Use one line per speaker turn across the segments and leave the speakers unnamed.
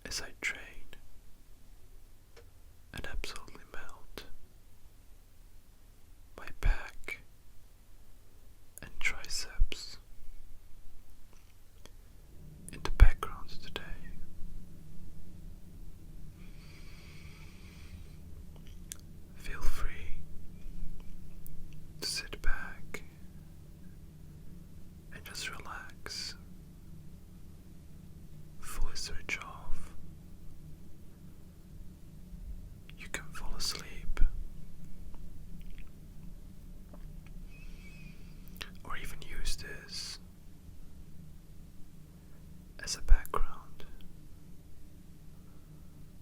as I train and absolutely melt my back and triceps in the background today. Feel free to sit back and just relax, fully switch off. You can fall asleep or even use this as a background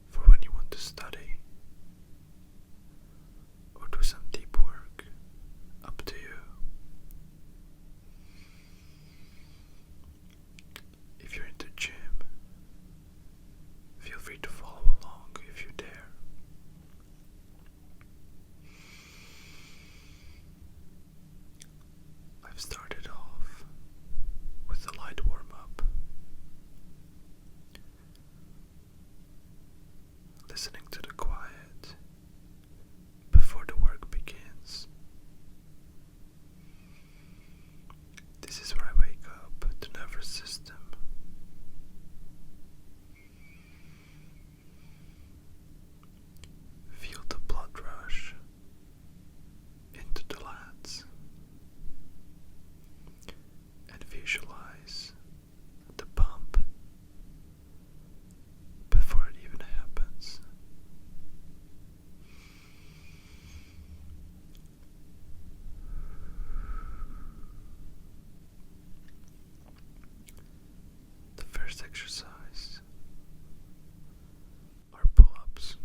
for when you want to study or do some deep work. Up to you. If you're into gym, feel free to follow along if you dare. I've started off with a light warm-up, listening to the quiet before the work begins. This is where I wake up the nervous system. Feel the blood rush into the lats and visualize the pump before it even happens. The first exercise are pull-ups.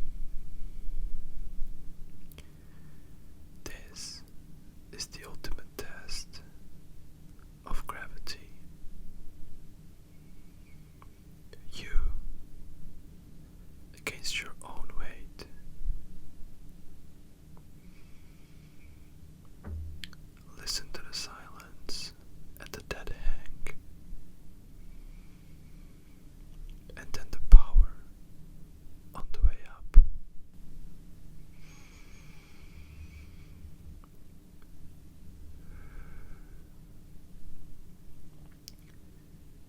This is the ultimate test of gravity. You against your own weight. Listen to the silence at the dead hang, and then the power on the way up.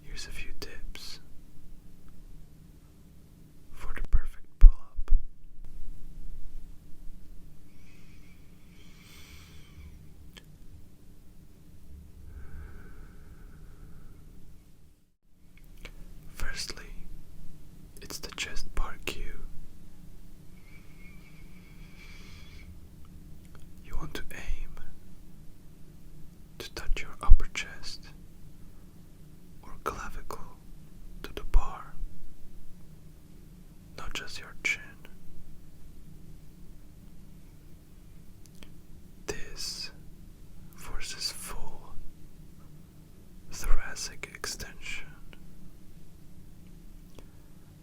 Here's a few tips for the perfect pull-up. Firstly, it's the chest bar cue. You want to aim to touch your upper chest or clavicle to the bar, not just your chin. This forces full thoracic extension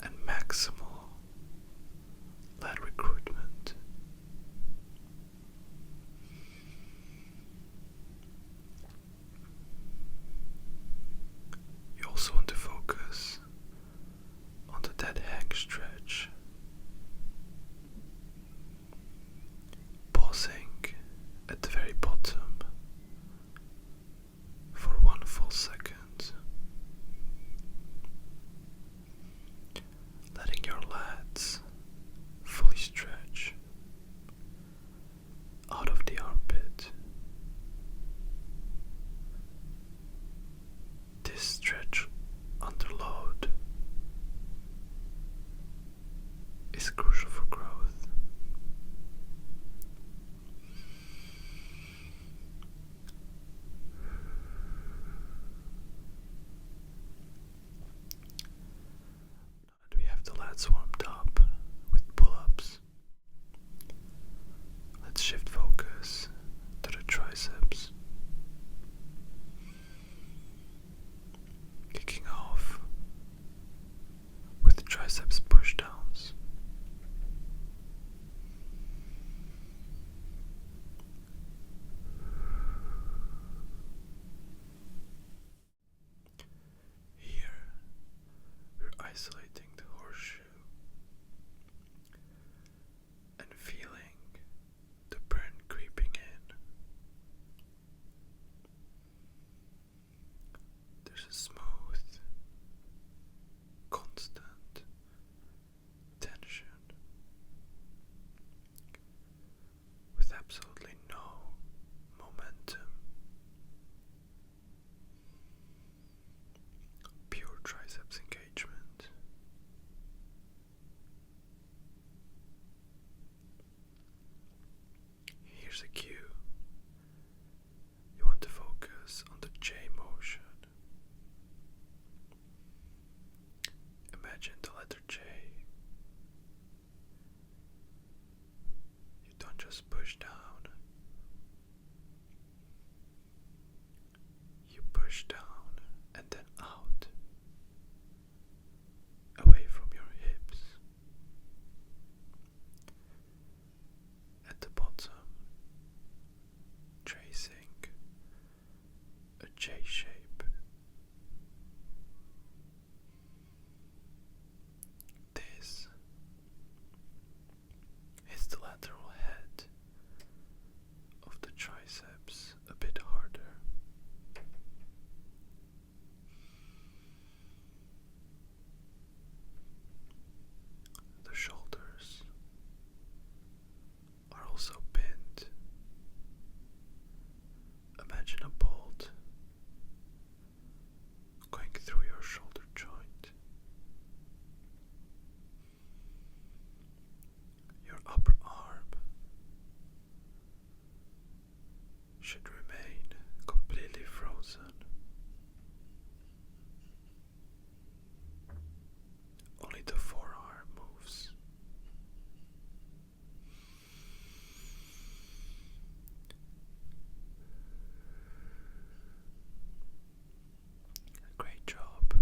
and maximal lat recruitment. You also want to focus on the dead hang stretch, pausing at the very bottom for 1 full second, letting your lats fully stretch out of the armpit. This stretch under load is crucial for growth. Now that we have the lats warmed up with pull-ups, let's shift focus to the triceps. Kicking off with triceps pushdowns. Here, we're isolating the horseshoe Imagine the letter J. You don't just push down, you push down and then out, away from your hips. At the bottom, tracing a J shape. This is the lateral head of the triceps, a bit harder. The shoulders are also bent. Imagine a bolt going through your shoulder joint. Your upper arm should remain completely frozen. Only the forearm moves. Great job.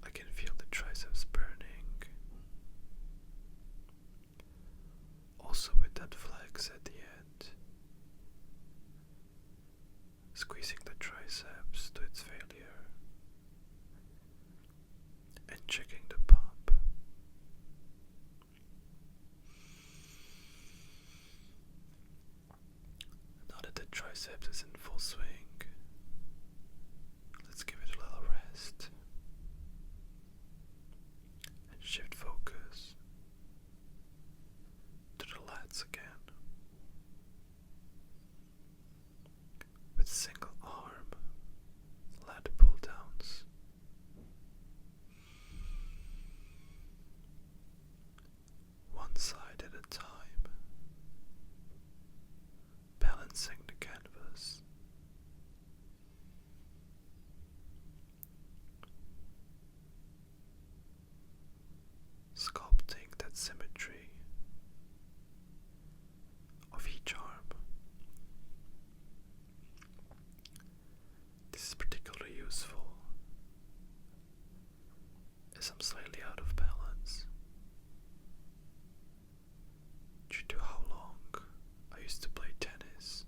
I can feel the triceps burning. Also with that flex at the end. Squeezing the triceps to its failure. And checking the pump. Now that the triceps is in full swing, let's give it a little rest and shift focus to the lats again. With single arm lat pulldowns. One side at a time, balancing the canvas. Sculpting that symmetry of each arm. This is particularly useful as I'm slightly out of balance due to how long I used to play tennis,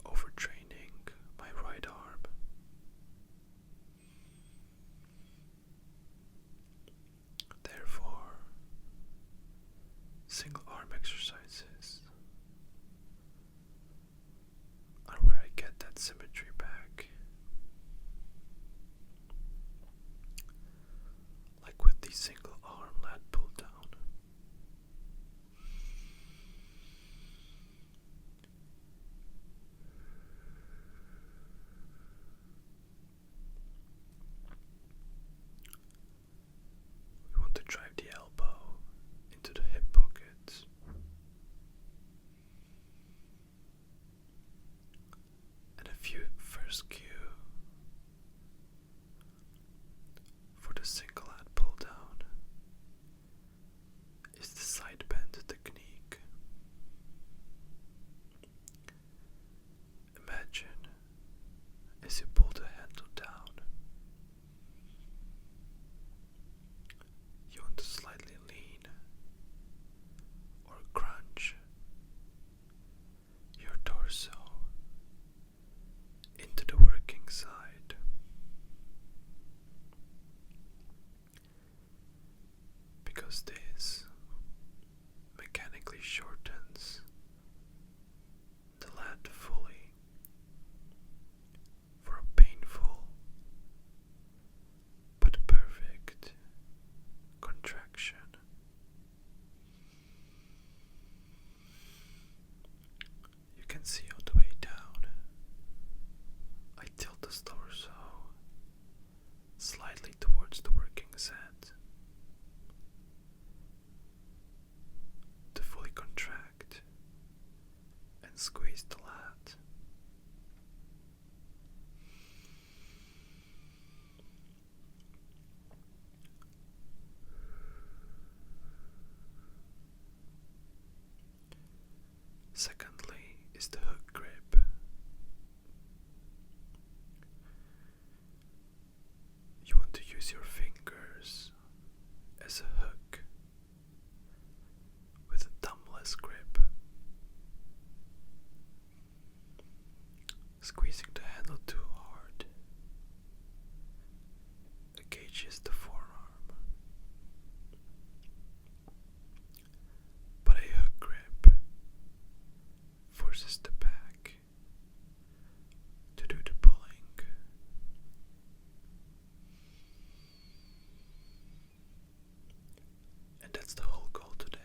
overtraining my right arm. Therefore, single arm exercises are where I get that symmetry back. Like with the single arm lat pull down. We want to drive the elbow into the hip pocket. Secondly is the hook grip. You want to use your fingers as a hook with a thumbless grip, squeezing the handle too hard engages the forearm, but a hook grip forces the back to do the pulling. And that's the whole goal today.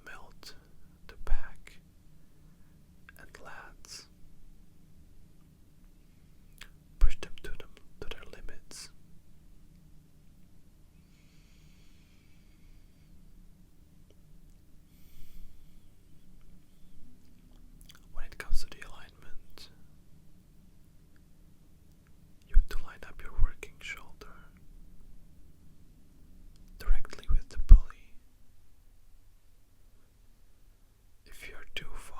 Melt the back and lats. Push them to their limits. When it comes to the alignment, you want to line up your working shoulder directly with the pulley. If you're too far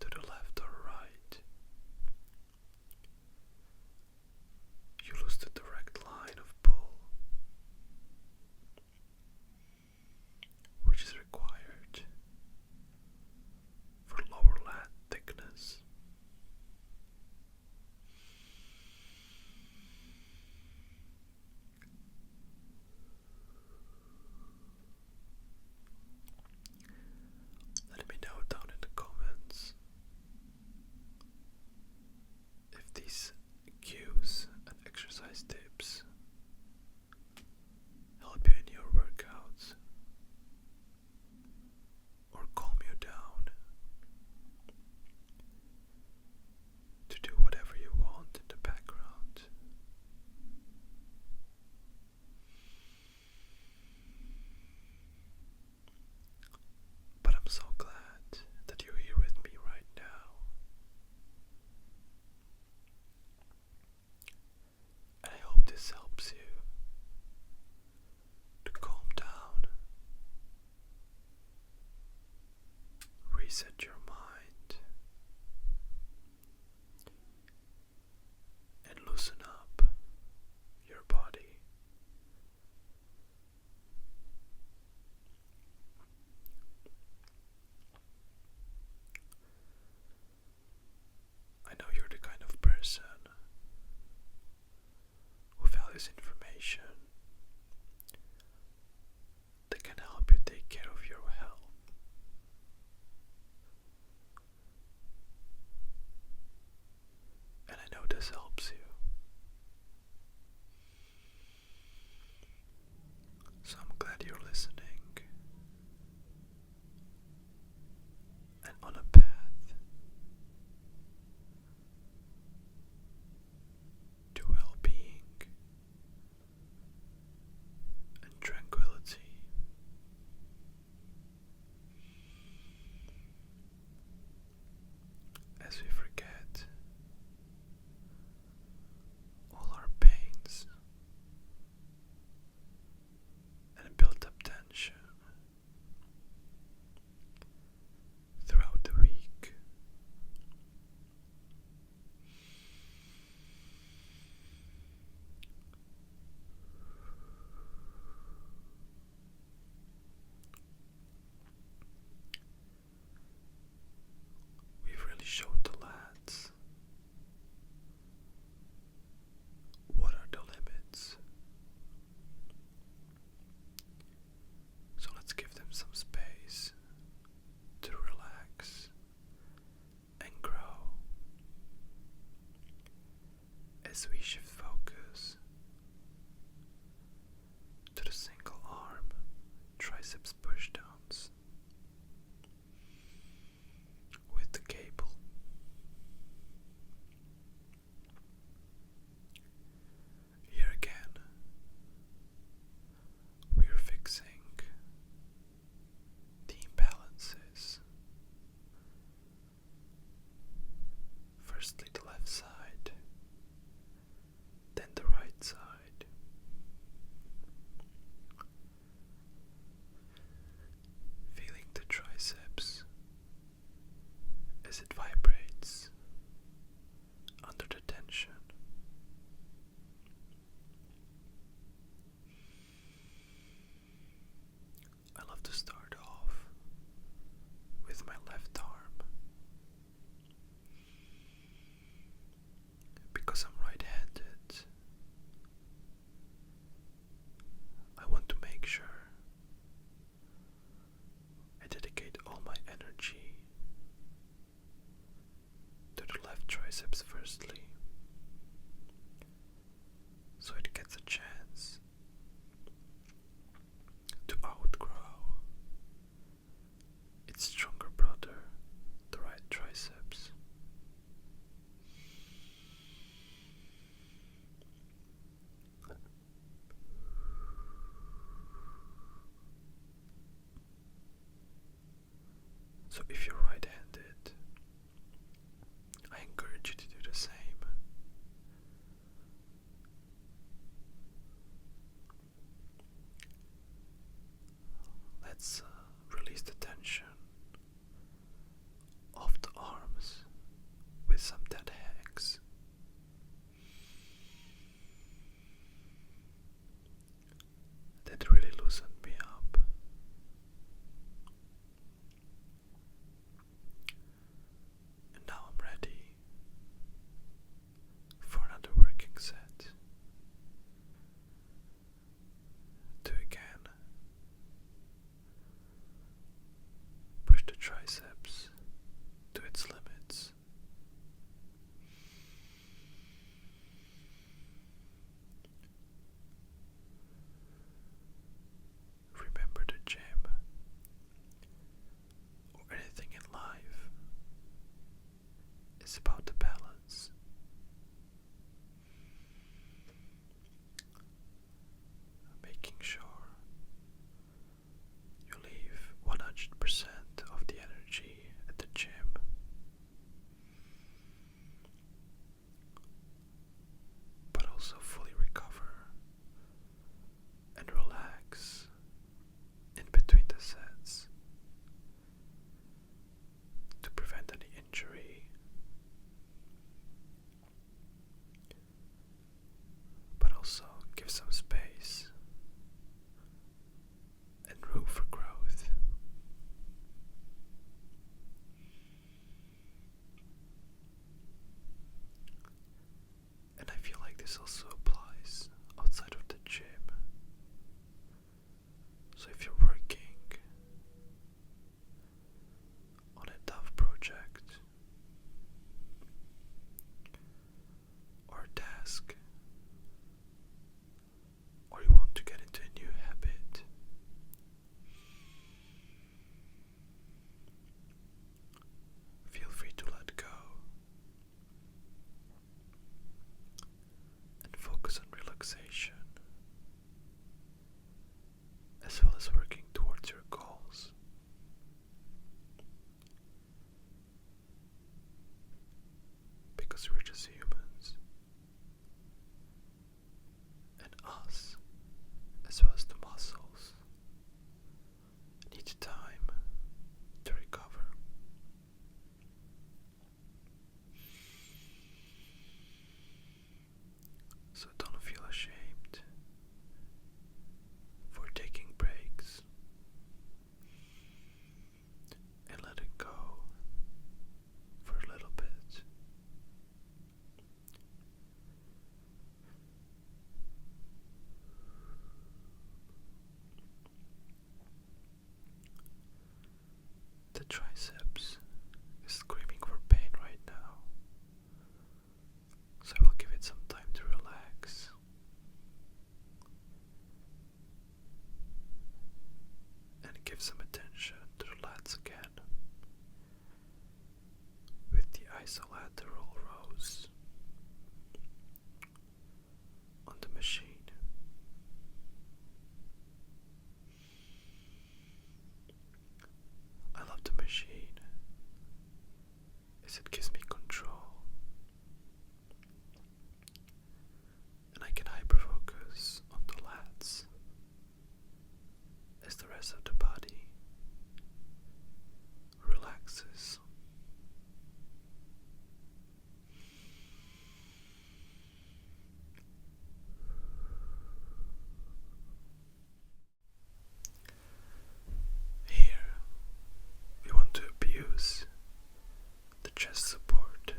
to the left or right, you lose the direct line of pull, which is required for lower lat thickness. Let me know down in the comments if these cues and exercise tips help you in your workouts or calm you down to do whatever you want in the background. But I'm so glad that you're here with me right now. And I hope this helps you to calm down, reset your mind, and loosen up your body. I know you're the kind of person who values information that can help you take care of your health. And I know this helps you. So I'm glad you're listening and on a path to well-being and tranquility. As we forget all our pains and built up tension throughout the week. We've really showed the lads what are the limits. So let's give them some space to relax and grow as we shift focus to the single arm triceps pushdowns with the cable. Here again, we're fixing the imbalances. Firstly, the left side, as it vibrates under the tension. I love to start off with my left arm because I'm right-handed. I want to make sure I dedicate all my energy to the left triceps firstly, so it gets a chance to outgrow its stronger brother, the right triceps. So if you're right-handed, I encourage you to do the same. Let's release the tension of the arms with some dead hangs. That really loosened me up. And now I'm ready for another working set. To again push the triceps to its limits. Remember, the gym or anything in life is about the balance. Making sure you leave 100% of the energy at the gym, but also fully recover and relax in between the sets to prevent any injury, but also give some space and room for growth. And I feel like this also applies outside of the gym. So if you're working on a tough project or a task, or you want to get into a new habit, feel free to let go and focus on relaxation, as well as working towards your goals. Because we're just humans, and us, as well as the muscles, need time to recover. So don't feel ashamed for taking breaks and letting go for a little bit. The triceps is screaming for pain right now, so I will give it some time to relax. And give some attention to the lats again with the Iso-Lateral rows on the machine. I love the machine as it gives me control, and I can hyper-focus on the lats as the rest of the body relaxes. chest support,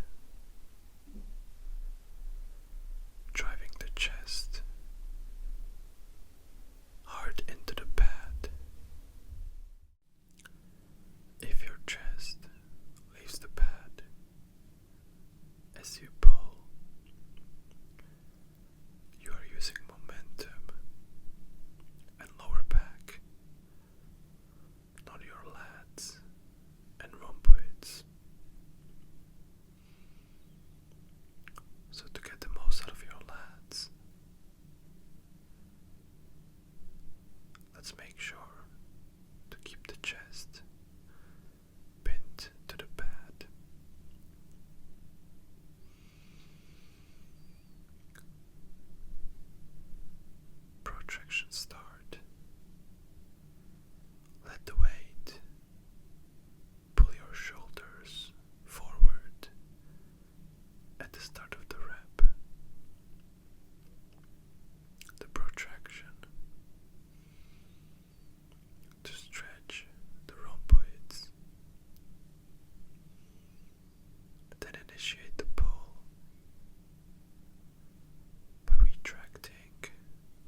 driving the chest hard into the pad. If your chest leaves the pad as you pull, you are using momentum and lower back, not your lats and rhomboids. So to get the most out of your lats, let's make sure to keep the chest pinned to the pad. Protraction start. Let the weight pull your shoulders forward at the start of the rep. The protraction to stretch the rhomboids. Then initiate the pull by retracting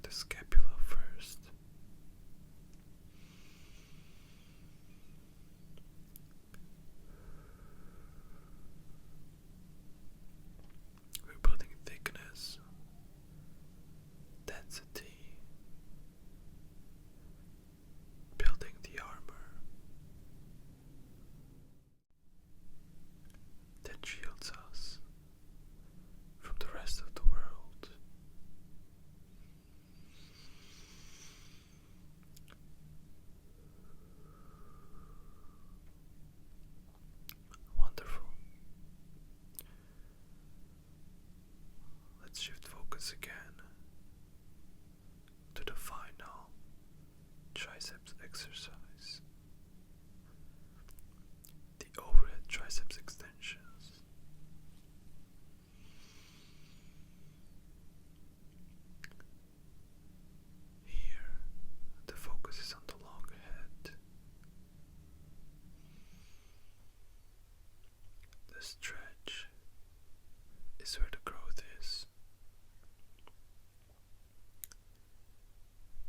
the scapula first. We're building thickness, density, building the armor that shields us from the rest of the world. Wonderful. Let's shift focus again to the final triceps exercise, the overhead triceps extensions. Here, the focus is on the long head. The stretch is where the growth is.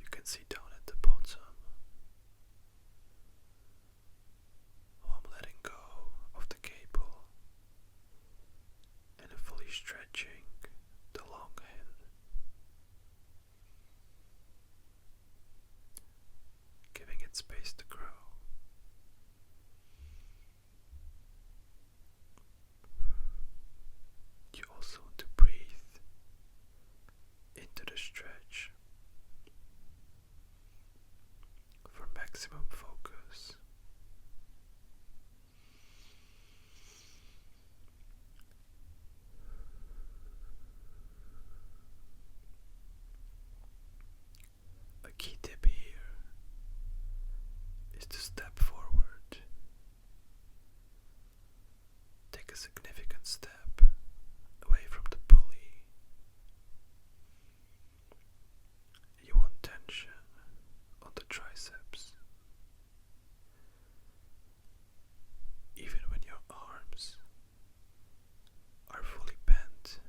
You can see down at the bottom how I'm letting go of the cable and fully stretching the long head, giving it space to grow. You also want to breathe into the stretch for maximum focus. A key tip here is to step forward. Take a significant step away from the pulley. You want tension on the triceps, even when your arms are fully bent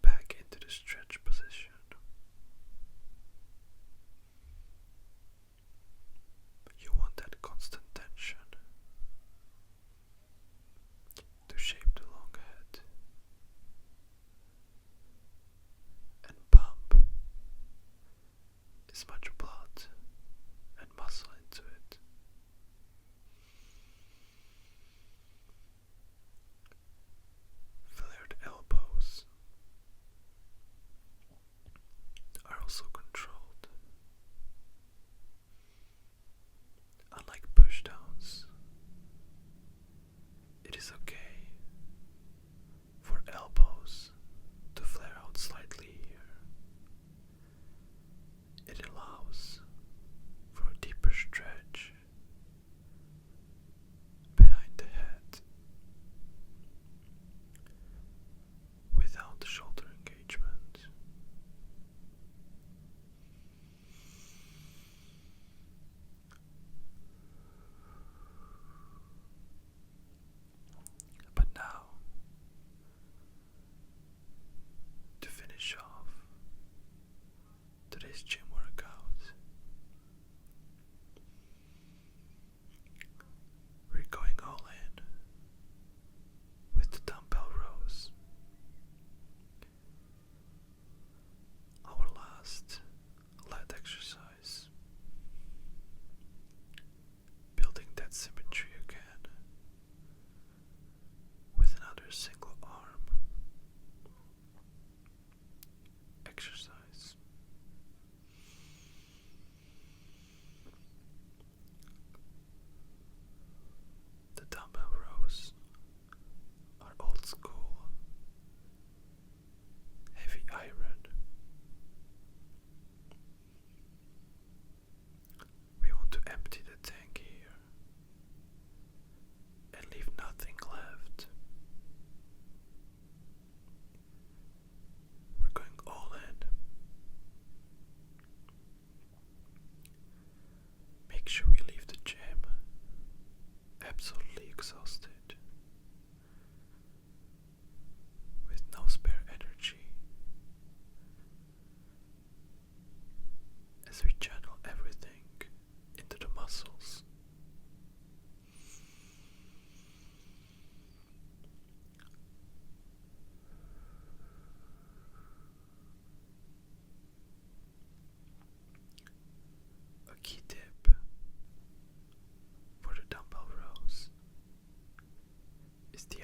back into the stretch position. You want that constant tension. single arm exercise. The dumbbell rows are old school, heavy iron. We want to empty the tank here and leave nothing left. We're going all in. Make sure we leave the gym absolutely exhausted, with no spare energy, as we channel everything into the muscles. A key tip for the dumbbell rows is the